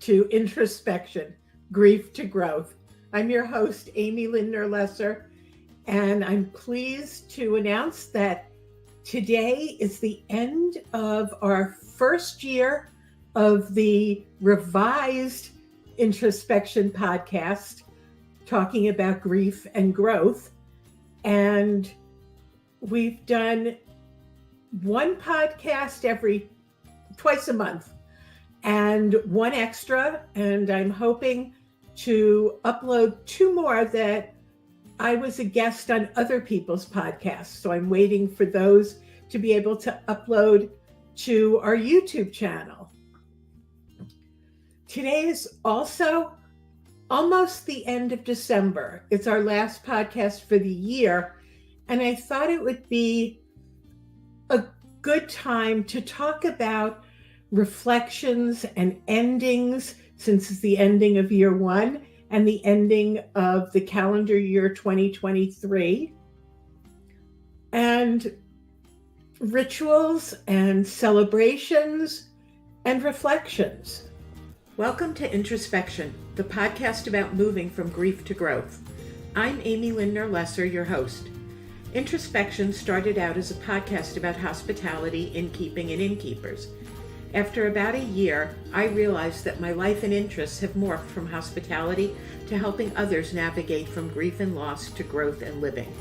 to Introspection, Grief to Growth. I'm your host, Amy Lindner Lesser, and I'm pleased to announce that today is the end of our first year of the revised Introspection podcast, talking about grief and growth. And we've done one podcast twice a month and one extra, and I'm hoping to upload two more that I was a guest on other people's podcasts. So I'm waiting for those to be able to upload to our YouTube channel. Today is also almost the end of December. It's our last podcast for the year, and I thought it would be a good time to talk about reflections and endings, since it's the ending of year one and the ending of the calendar year 2023, and rituals and celebrations and reflections. Welcome to Introspection, the podcast about moving from grief to growth. I'm Amy Lindner Lesser, your host. Introspection started out as a podcast about hospitality, innkeeping, and innkeepers. After about a year, I realized that my life and interests have morphed from hospitality to helping others navigate from grief and loss to growth and living.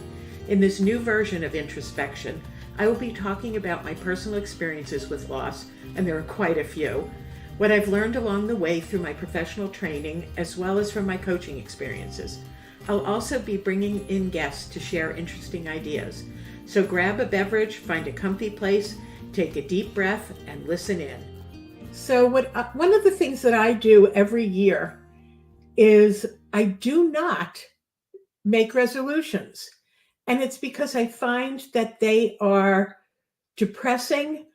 In this new version of Introspection, I will be talking about my personal experiences with loss, and there are quite a few, what I've learned along the way through my professional training, as well as from my coaching experiences. I'll also be bringing in guests to share interesting ideas. So grab a beverage, find a comfy place, take a deep breath, and listen in. So one of the things that I do every year is I do not make resolutions. And it's because I find that they are depressing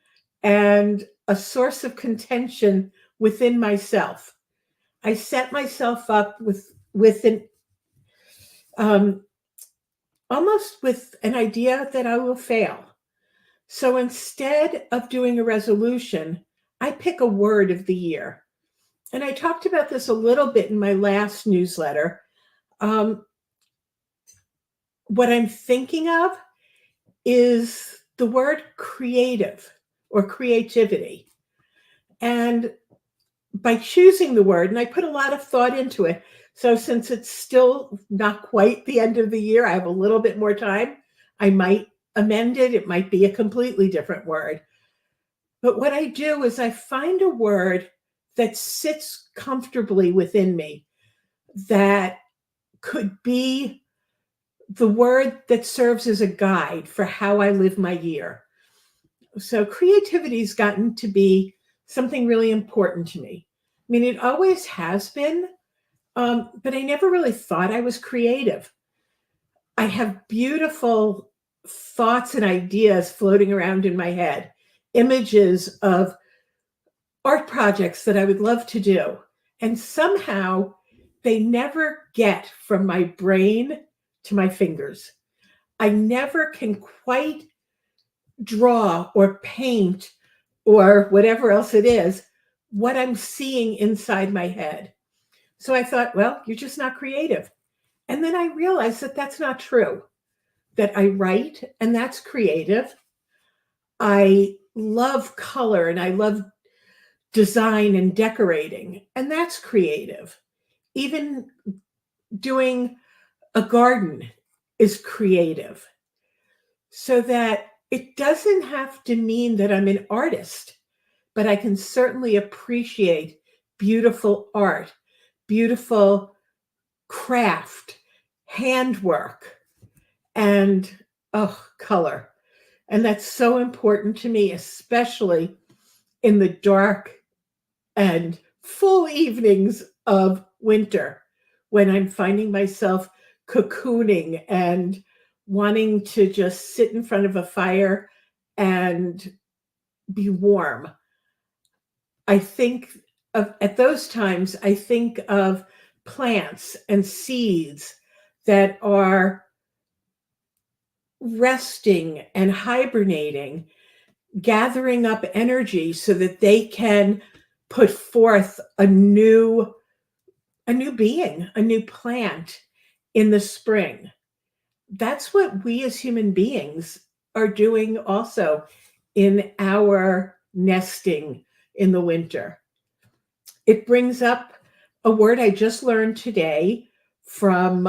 and a source of contention within myself. I set myself up with almost with an idea that I will fail. So instead of doing a resolution, I pick a word of the year. And I talked about this a little bit in my last newsletter. What I'm thinking of is the word creative or creativity. And by choosing the word, and I put a lot of thought into it, so since it's still not quite the end of the year, I have a little bit more time. I might amend it. It might be a completely different word. But what I do is I find a word that sits comfortably within me, that could be the word that serves as a guide for how I live my year. So creativity's gotten to be something really important to me. I mean, it always has been, but I never really thought I was creative. I have beautiful thoughts and ideas floating around in my head, images of art projects that I would love to do. And somehow they never get from my brain to my fingers. I never can quite draw or paint or whatever else it is, what I'm seeing inside my head. So I thought, well, you're just not creative. And then I realized that that's not true, that I write, and that's creative. I love color and I love design and decorating, and that's creative. Even doing a garden is creative. So that it doesn't have to mean that I'm an artist, but I can certainly appreciate beautiful art, beautiful craft, handwork, and color. And that's so important to me, especially in the dark and full evenings of winter, when I'm finding myself cocooning and wanting to just sit in front of a fire and be warm. I think at those times, I think of plants and seeds that are resting and hibernating, gathering up energy so that they can put forth a new being, a new plant in the spring. That's what we as human beings are doing also in our nesting in the winter. It brings up a word I just learned today from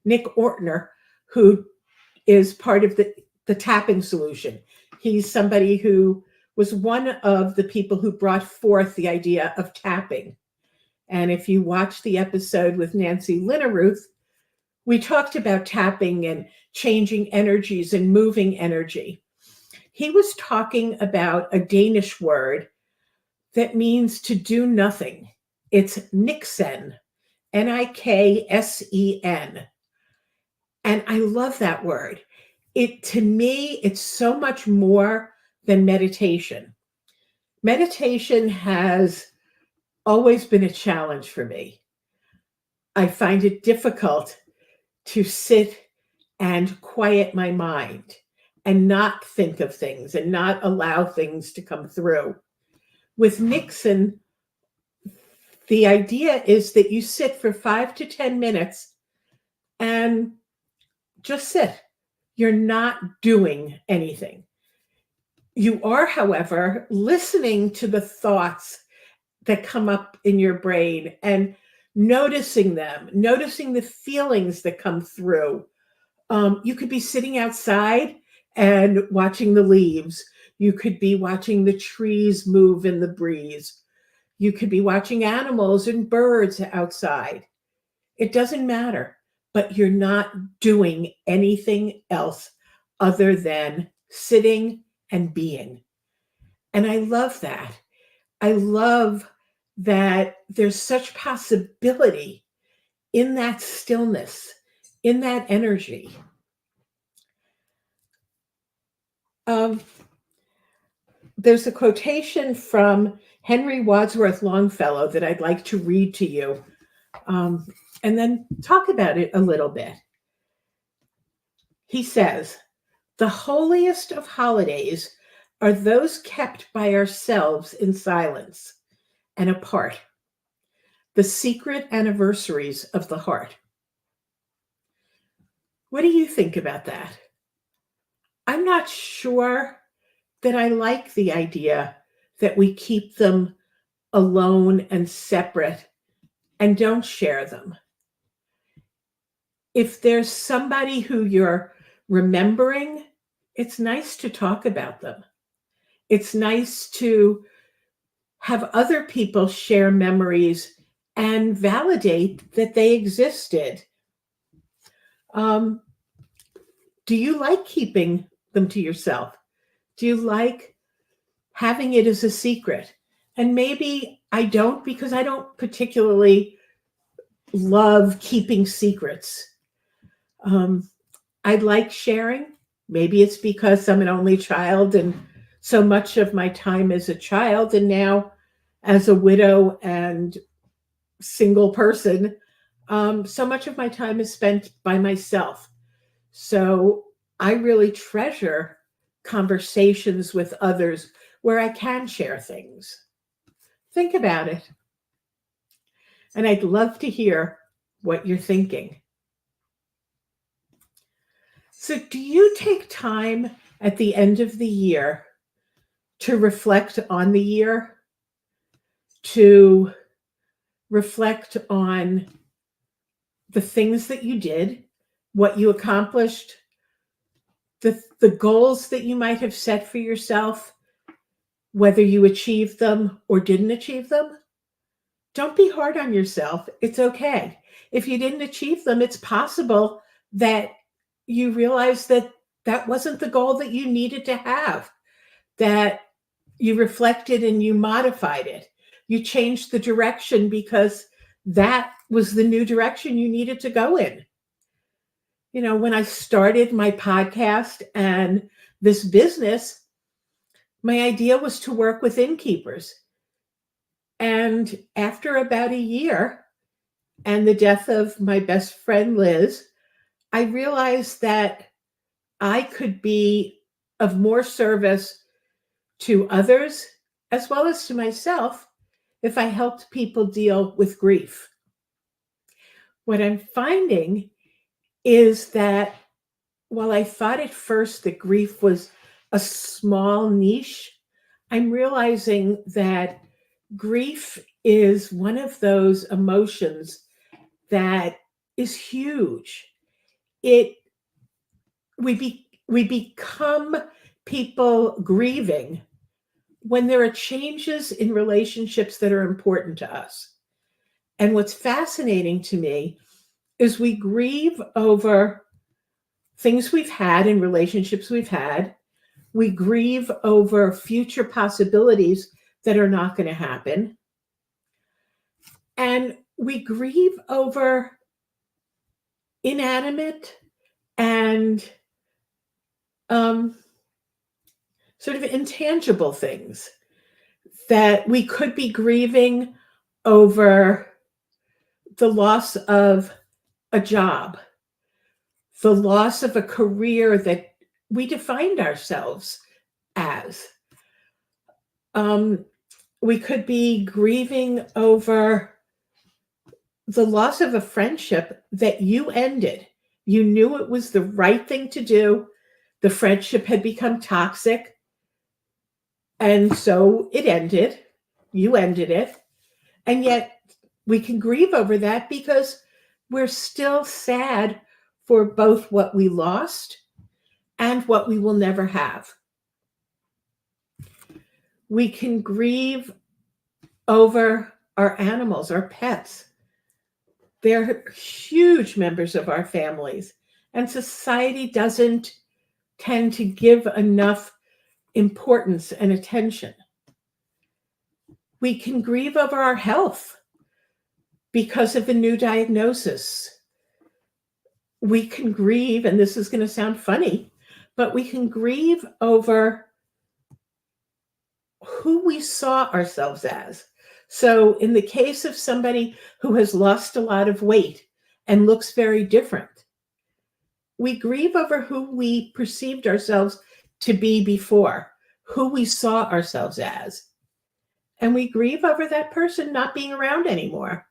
Nick Ortner, who is part of the tapping solution. He's somebody who was one of the people who brought forth the idea of tapping. And if you watch the episode with Nancy Linneruth, we talked about tapping and changing energies and moving energy. He was talking about a Danish word that means to do nothing. It's niksen, Niksen. And I love that word. To me, it's so much more than meditation. Meditation has always been a challenge for me. I find it difficult to sit and quiet my mind and not think of things and not allow things to come through. With Niksen, the idea is that you sit for 5 to 10 minutes and just sit. You're not doing anything. You are, however, listening to the thoughts that come up in your brain and noticing them, noticing the feelings that come through. You could be sitting outside and watching the leaves. You could be watching the trees move in the breeze. You could be watching animals and birds outside. It doesn't matter, but you're not doing anything else other than sitting and being. And I love that. I love that there's such possibility in that stillness, in that energy. There's a quotation from Henry Wadsworth Longfellow that I'd like to read to you, and then talk about it a little bit. He says, "The holiest of holidays are those kept by ourselves in silence and apart, the secret anniversaries of the heart." What do you think about that? I'm not sure that I like the idea that we keep them alone and separate and don't share them. If there's somebody who you're remembering, it's nice to talk about them. It's nice to have other people share memories and validate that they existed. Do you like keeping them to yourself? Do you like having it as a secret? And maybe I don't, because I don't particularly love keeping secrets. I like sharing. Maybe it's because I'm an only child and so much of my time as a child, and now as a widow and single person, so much of my time is spent by myself. So I really treasure conversations with others where I can share things. Think about it. And I'd love to hear what you're thinking. So, do you take time at the end of the year to reflect on the year, to reflect on the things that you did, what you accomplished, the goals that you might have set for yourself, whether you achieved them or didn't achieve them? Don't be hard on yourself. It's okay. If you didn't achieve them, it's possible that you realize that that wasn't the goal that you needed to have, that you reflected and you modified it. You changed the direction because that was the new direction you needed to go in. You know, when I started my podcast and this business, my idea was to work with innkeepers. And after about a year and the death of my best friend, Liz, I realized that I could be of more service to others as well as to myself if I helped people deal with grief. What I'm finding is that while I thought at first that grief was a small niche, I'm realizing that grief is one of those emotions that is huge. It we become people grieving when there are changes in relationships that are important to us. And what's fascinating to me is we grieve over things we've had and relationships we've had. We grieve over future possibilities that are not going to happen. And we grieve over inanimate and sort of intangible things that we could be grieving over the loss of a job, the loss of a career that we defined ourselves as. We could be grieving over the loss of a friendship that you ended. You knew it was the right thing to do. The friendship had become toxic. And so it ended. You ended it. And yet we can grieve over that because we're still sad for both what we lost and what we will never have. We can grieve over our animals, our pets. They're huge members of our families, and society doesn't tend to give enough importance and attention. We can grieve over our health because of a new diagnosis. We can grieve, and this is going to sound funny, but we can grieve over who we saw ourselves as. So in the case of somebody who has lost a lot of weight and looks very different, we grieve over who we perceived ourselves to be before, who we saw ourselves as. And we grieve over that person not being around anymore.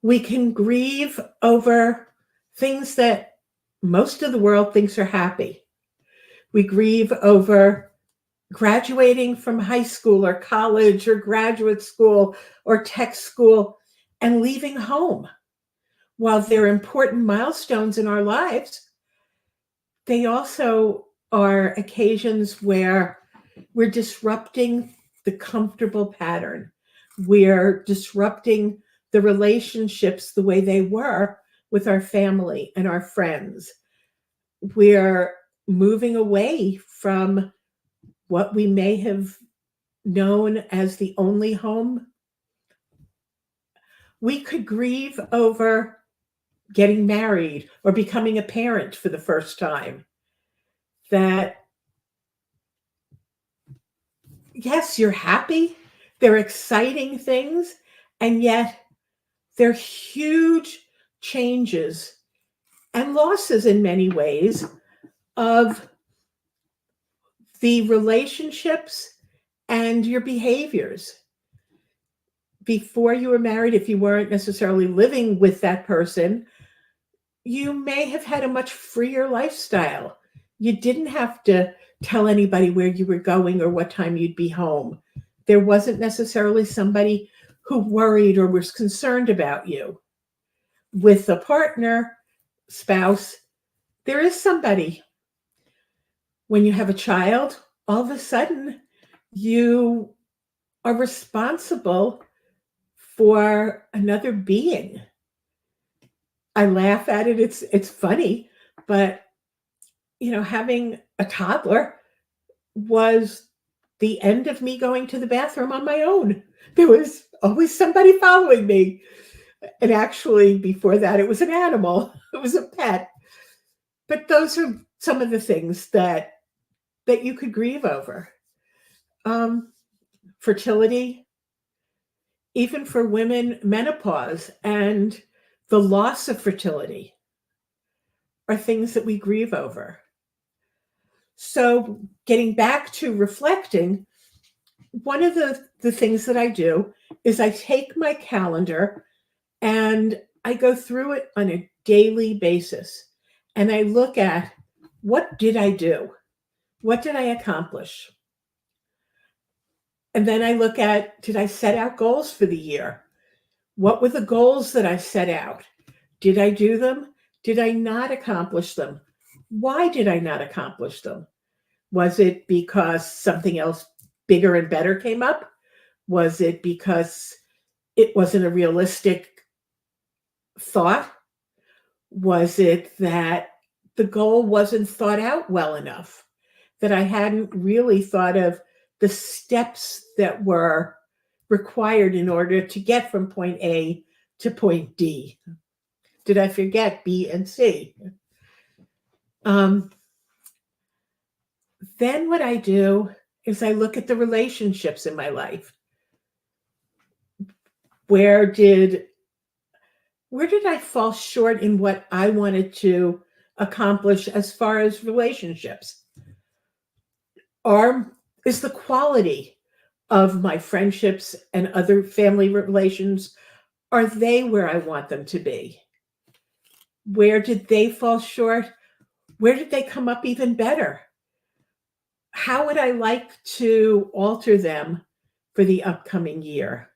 We can grieve over things that most of the world thinks are happy. We grieve over graduating from high school or college or graduate school or tech school and leaving home. While they're important milestones in our lives, they also are occasions where we're disrupting the comfortable pattern. We're disrupting the relationships the way they were with our family and our friends. We're moving away from what we may have known as the only home. We could grieve over getting married or becoming a parent for the first time. That, yes, you're happy, they're exciting things, and yet they're huge changes and losses in many ways of the relationships and your behaviors. Before you were married, if you weren't necessarily living with that person, you may have had a much freer lifestyle. You didn't have to tell anybody where you were going or what time you'd be home. There wasn't necessarily somebody who worried or was concerned about you. With a partner, spouse, there is somebody. When you have a child, all of a sudden you are responsible for another being. I laugh at it. It's funny, but having a toddler was the end of me going to the bathroom on my own. There was always somebody following me. And actually, before that, it was an animal. It was a pet. But those are some of the things that you could grieve over. Fertility, even for women, menopause and the loss of fertility are things that we grieve over. So getting back to reflecting, one of the things that I do is I take my calendar and I go through it on a daily basis. And I look at, what did I do? What did I accomplish? And then I look at, did I set out goals for the year? What were the goals that I set out? Did I do them? Did I not accomplish them? Why did I not accomplish them? Was it because something else bigger and better came up? Was it because it wasn't a realistic thought? Was it that the goal wasn't thought out well enough? That I hadn't really thought of the steps that were required in order to get from point A to point D? Did I forget B and C? Then what I do is I look at the relationships in my life. Where did I fall short in what I wanted to accomplish as far as relationships? Is the quality of my friendships and other family relations, are they where I want them to be? Where did they fall short? Where did they come up even better? How would I like to alter them for the upcoming year?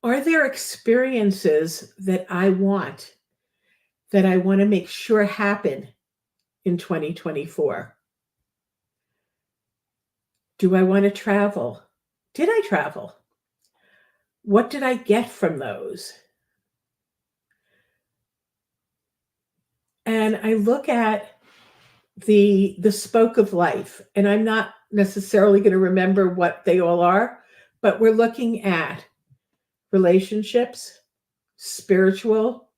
Are there experiences that I want to make sure happen in 2024? Do I want to travel? Did I travel? What did I get from those? And I look at the spoke of life, and I'm not necessarily going to remember what they all are, but we're looking at relationships, spiritual,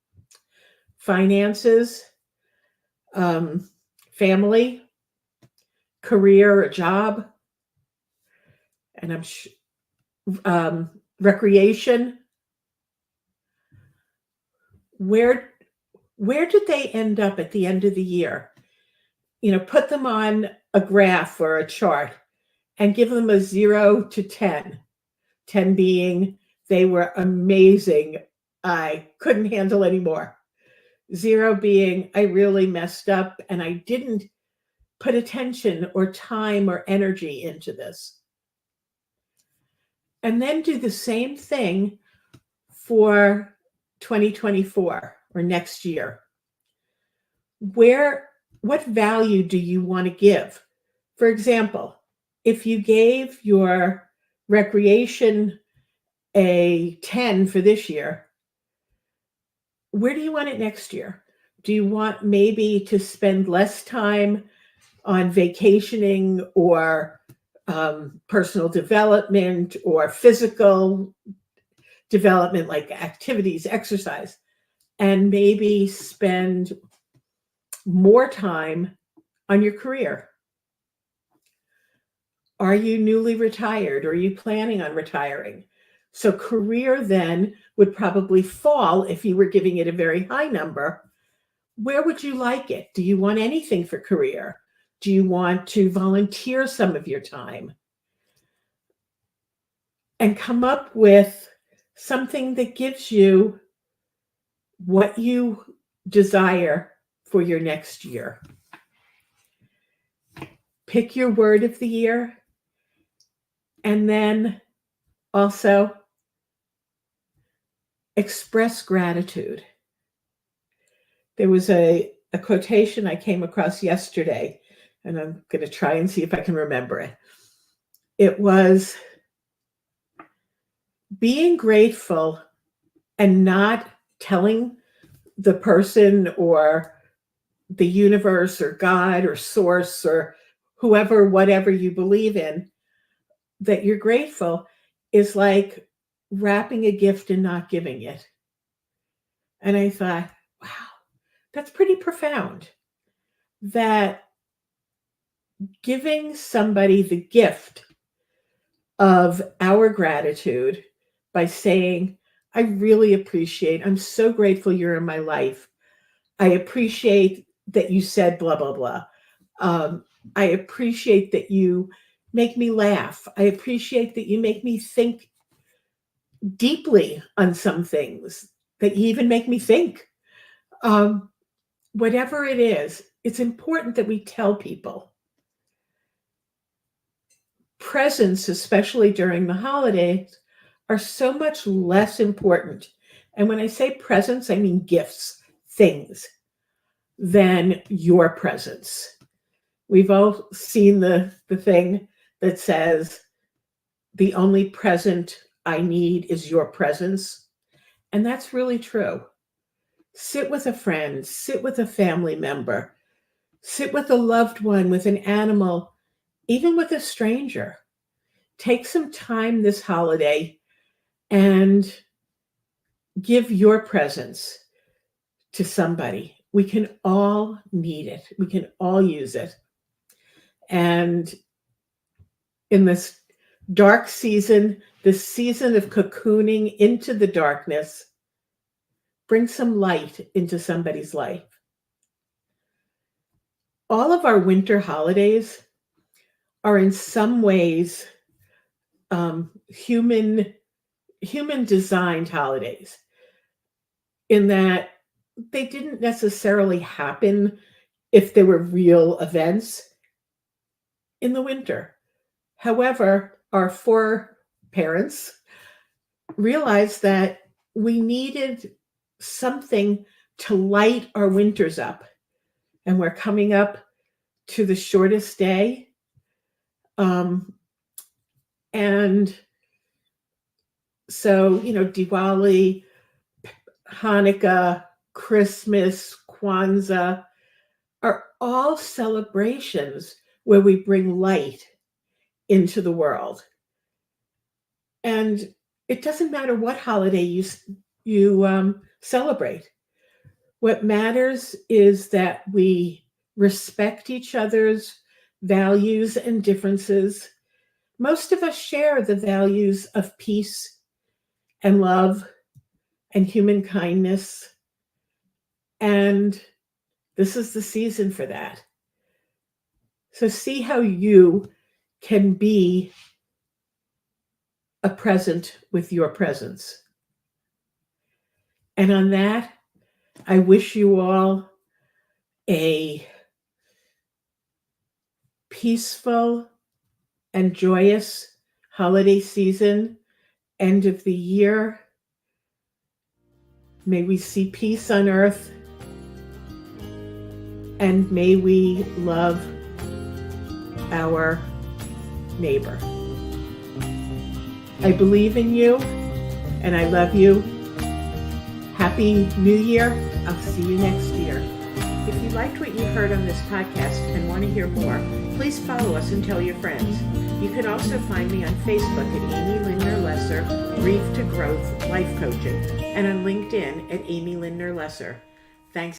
finances, family, career, a job, and recreation. Where did they end up at the end of the year? Put them on a graph or a chart and give them a 0 to 10. 10 being they were amazing, I couldn't handle anymore. 0 being I really messed up and I didn't put attention or time or energy into this. And then do the same thing for 2024 or next year. What value do you want to give? For example, if you gave your recreation a 10 for this year, where do you want it next year? Do you want maybe to spend less time on vacationing or personal development or physical development, like activities, exercise, and maybe spend more time on your career? Are you newly retired or are you planning on retiring? So career then would probably fall if you were giving it a very high number. Where would you like it? Do you want anything for career? Do you want to volunteer some of your time? And come up with something that gives you what you desire for your next year. Pick your word of the year, and then also express gratitude. There was a quotation I came across yesterday, and I'm going to try and see if I can remember it. It was being grateful and not telling the person or the universe or God or source or whoever, whatever you believe in, that you're grateful is like wrapping a gift and not giving it. And I thought, wow, that's pretty profound. That giving somebody the gift of our gratitude by saying, I really appreciate, I'm so grateful you're in my life. I appreciate that you said blah, blah, blah. I appreciate that you make me laugh. I appreciate that you make me think deeply on some things, that you even make me think. Um, Whatever it is, it's important that we tell people. Presents, especially during the holidays, are so much less important. And when I say presents, I mean gifts, things, than your presence. We've all seen the thing that says, the only present I need is your presence. And that's really true. Sit with a friend, sit with a family member, sit with a loved one, with an animal, even with a stranger. Take some time this holiday and give your presence to somebody. We can all need it. We can all use it. And in this dark season, this season of cocooning into the darkness, bring some light into somebody's life. All of our winter holidays are in some ways human designed holidays, in that they didn't necessarily happen if they were real events in the winter. However, our foreparents realized that we needed something to light our winters up. And we're coming up to the shortest day. And so, Diwali, Hanukkah, Christmas, Kwanzaa are all celebrations where we bring light into the world. And it doesn't matter what holiday you celebrate. What matters is that we respect each other's values and differences. Most of us share the values of peace and love and human kindness. And this is the season for that. So see how you can be a present with your presence. And on that, I wish you all a peaceful and joyous holiday season, end of the year. May we see peace on earth, and may we love our neighbor. I believe in you, and I love you. Happy New Year. I'll see you next year. If you liked what you heard on this podcast and want to hear more, please follow us and tell your friends. You can also find me on Facebook at Amy Lindner Lesser, Grief to Growth Life Coaching, and on LinkedIn at Amy Lindner Lesser. Thanks.